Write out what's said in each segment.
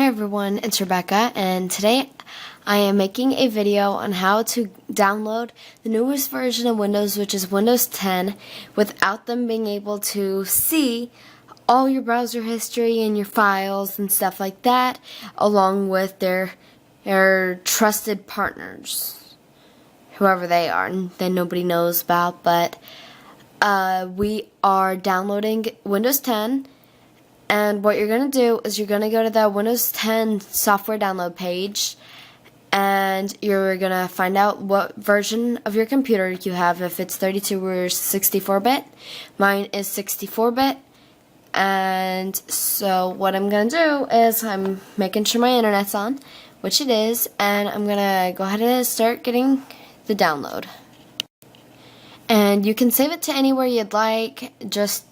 Hi everyone, it's Rebecca, and today I am making a video on how to download the newest version of Windows, which is Windows 10, without them being able to see all your browser history and your files and stuff like that, along with their trusted partners, whoever they are, that nobody knows about. But we are downloading Windows 10. And what you're going to do is you're going to go to the Windows 10 software download page, and you're going to find out what version of your computer you have, if it's 32 or 64-bit. Mine is 64-bit. And so what I'm going to do is I'm making sure my internet's on, which it is, and I'm going to go ahead and start getting the download. And you can save it to anywhere you'd like. Just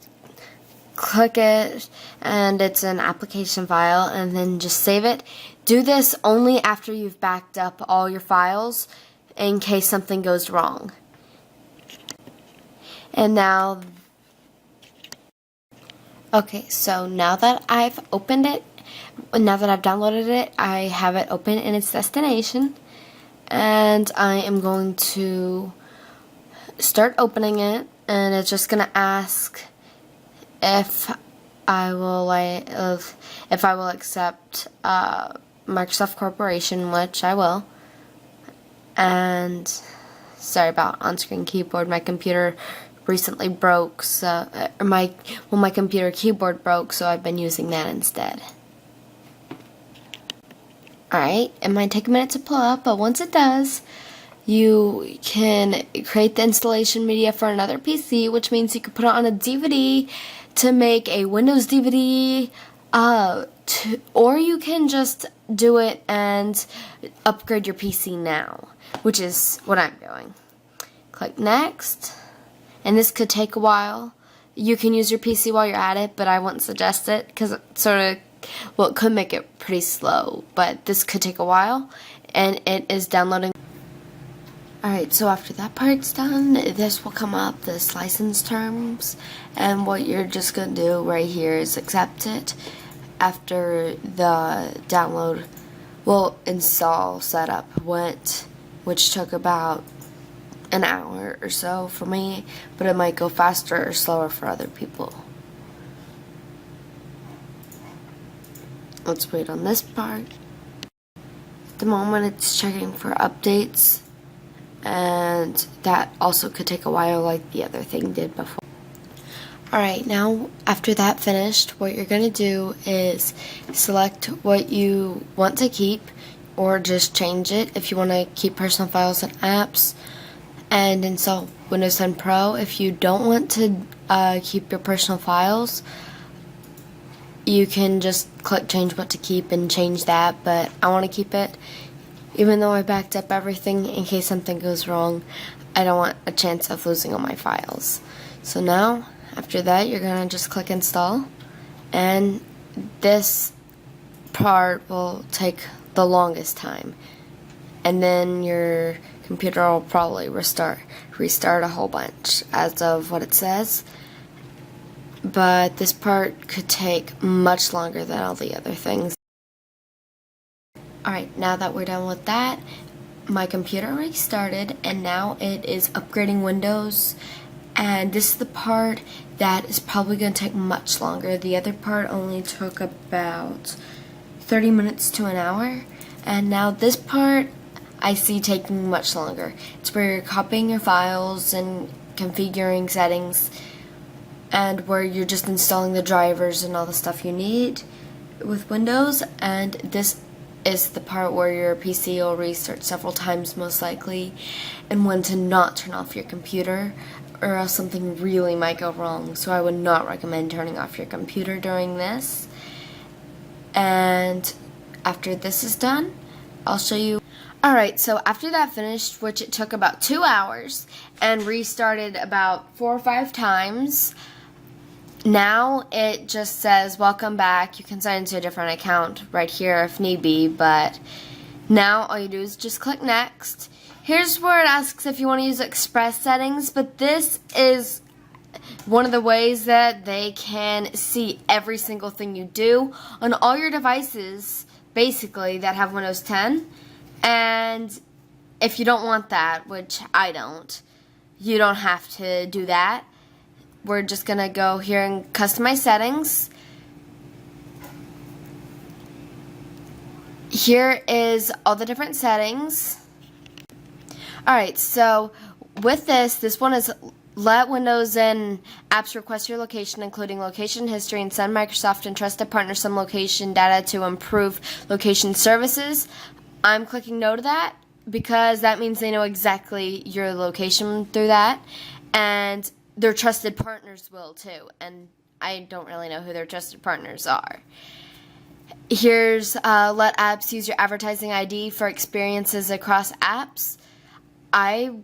click it, and it's an application file, and then just save it. Do this only after you've backed up all your files in case something goes wrong. And now, okay, so now that I've opened it, now that I've downloaded it, I have it open in its destination, and I am going to start opening it, and it's just going to ask if I will accept Microsoft Corporation, which I will. And sorry about on-screen keyboard. My computer recently broke, so my computer keyboard broke, so I've been using that instead. Alright, it might take a minute to pull up, but once it does, you can create the installation media for another PC, which means you can put it on a DVD to make a Windows DVD, or you can just do it and upgrade your PC now, which is what I'm doing. Click next, and this could take a while. You can use your PC while you're at it, but I wouldn't suggest it because it could make it pretty slow, but this could take a while, and it is downloading. Alright, so after that part's done, this will come up, this license terms, and what you're just going to do right here is accept it. After the download, install setup went, which took about an hour or so for me, but it might go faster or slower for other people. Let's wait on this part. At the moment, it's checking for updates, and that also could take a while like the other thing did before. Alright, now after that finished, what you're going to do is select what you want to keep, or just change it if you want to keep personal files and apps, and install Windows 10 Pro. If you don't want to keep your personal files, you can just click change what to keep and change that, but I want to keep it. Even though I backed up everything, in case something goes wrong, I don't want a chance of losing all my files. So now, after that, you're going to just click install, and this part will take the longest time. And then your computer will probably restart a whole bunch, as of what it says. But this part could take much longer than all the other things. Alright, now that we're done with that, my computer restarted, and now it is upgrading Windows, and this is the part that is probably going to take much longer. The other part only took about 30 minutes to an hour, and now this part I see taking much longer. It's where you're copying your files and configuring settings, and where you're just installing the drivers and all the stuff you need with Windows, and this is the part where your PC will restart several times most likely, and when to not turn off your computer, or else something really might go wrong. So I would not recommend turning off your computer during this. And after this is done, I'll show you. Alright, so after that finished, which it took about 2 hours, and restarted about 4 or 5 times, now it just says welcome back. You can sign into a different account right here if need be, but now all you do is just click next. Here's where it asks if you want to use express settings, but this is one of the ways that they can see every single thing you do on all your devices basically, that have Windows 10. And if you don't want that, which I don't, you don't have to do that. We're just going to go here and customize settings. Here is all the different settings. Alright, so with this one is let Windows and apps request your location, including location history, and send Microsoft and trusted partners some location data to improve location services. I'm clicking no to that because that means they know exactly your location through that, and their trusted partners will too, and I don't really know who their trusted partners are. Here's let apps use your advertising ID for experiences across apps. I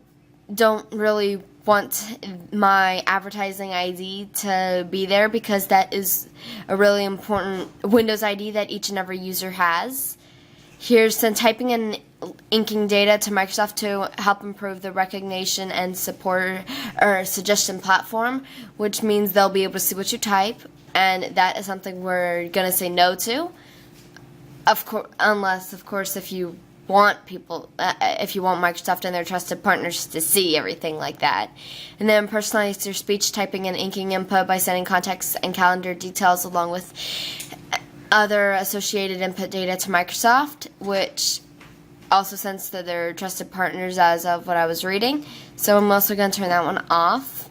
don't really want my advertising ID to be there because that is a really important Windows ID that each and every user has. Here's send typing and inking data to Microsoft to help improve the recognition and support or suggestion platform, which means they'll be able to see what you type, and that is something we're going to say no to. Of course, unless, of course, if you want Microsoft and their trusted partners to see everything like that. And then personalize your speech, typing, and inking input by sending contacts and calendar details along with other associated input data to Microsoft, which also sends to their trusted partners as of what I was reading. So I'm also going to turn that one off.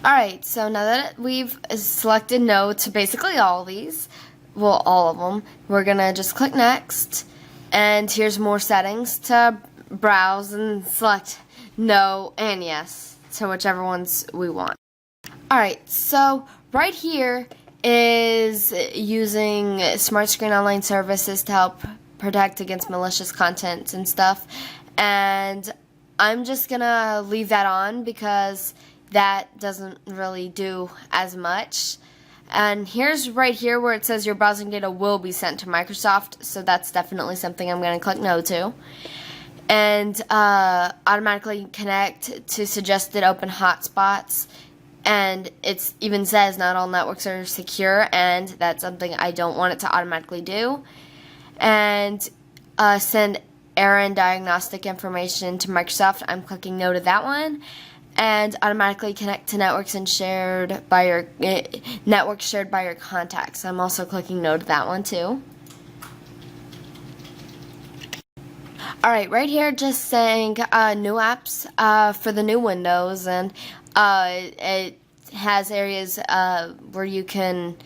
Alright, so now that we've selected no to basically all of these, well, all of them, we're going to just click next. And here's more settings to browse and select no and yes to whichever ones we want. Alright, so right here is using Smart Screen Online Services to help protect against malicious content and stuff. And I'm just going to leave that on because that doesn't really do as much. And here's right here where it says your browsing data will be sent to Microsoft, so that's definitely something I'm going to click no to. And automatically connect to suggested open hotspots, and it even says not all networks are secure, and that's something I don't want it to automatically do. And send error and diagnostic information to Microsoft, I'm clicking no to that one. And automatically connect to networks and shared by your networks shared by your contacts. I'm also clicking no to that one too. Alright, right here just saying new apps for the new Windows, and it has areas where you can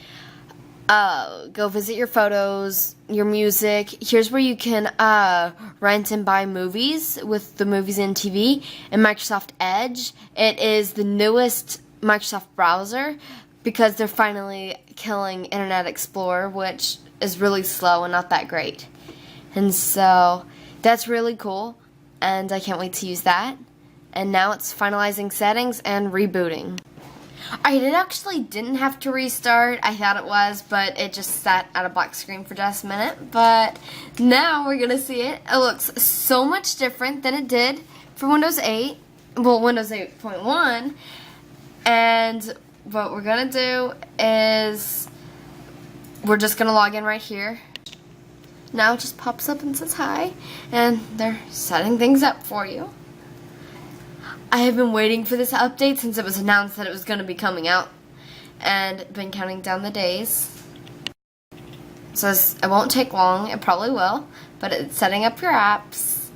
go visit your photos, your music. Here's where you can rent and buy movies with the Movies and TV and Microsoft Edge. It is the newest Microsoft browser because they're finally killing Internet Explorer, which is really slow and not that great. And so that's really cool, and I can't wait to use that. And now it's finalizing settings and rebooting. It actually didn't have to restart. I thought it was, but it just sat at a black screen for just a minute. But now we're going to see it. It looks so much different than it did for Windows 8. Well, Windows 8.1. And what we're going to do is we're just going to log in right here. Now it just pops up and says hi. And they're setting things up for you. I have been waiting for this update since it was announced that it was going to be coming out, and been counting down the days. So it won't take long, it probably will, but it's setting up your apps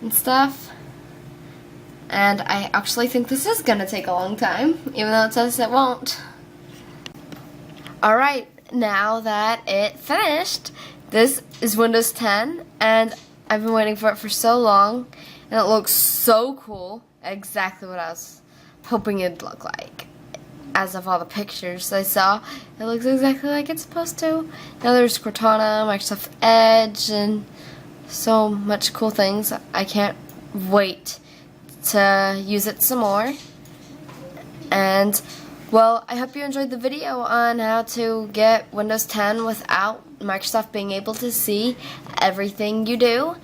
and stuff. And I actually think this is going to take a long time, even though it says it won't. Alright, now that it finished, this is Windows 10, and I've been waiting for it for so long, and it looks so cool. Exactly what I was hoping it'd look like. As of all the pictures I saw, it looks exactly like it's supposed to. Now there's Cortana, Microsoft Edge, and so much cool things. I can't wait to use it some more. And, well, I hope you enjoyed the video on how to get Windows 10 without Microsoft being able to see everything you do.